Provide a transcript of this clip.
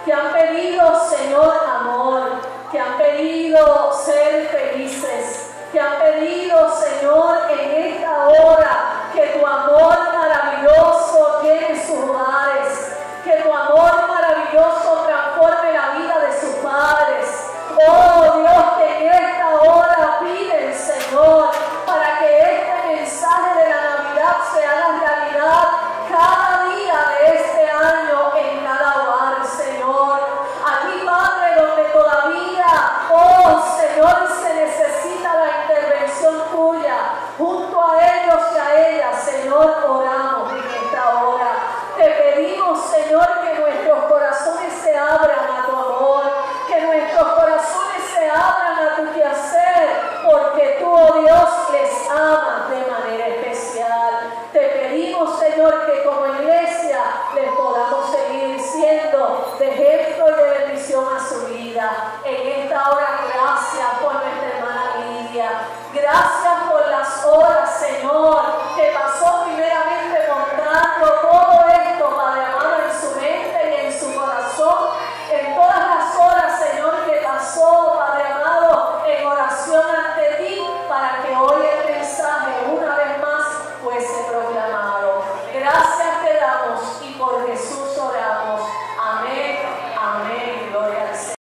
que han pedido, Señor, amor, que han pedido ser felices, que han pedido, Señor, en esta hora, que tu amor maravilloso llene sus hogares, que tu amor maravilloso transforme la vida de sus padres. Oh Dios, que en esta hora piden, Señor, para que este mensaje de la Navidad se haga realidad cada día de este año en cada hogar, Señor. Aquí, Padre, donde todavía, oh Señor, se necesita la intervención tuya, junto a ellos y a ellas, Señor, oramos en esta hora. Te pedimos, Señor, que nuestros corazones se abran a tu amor, que nuestros corazones se abran a tu quehacer, porque tú, oh Dios, les amas de manera especial. Te pedimos, Señor, que como iglesia les podamos seguir siendo de ejemplo y de bendición a su vida. En esta hora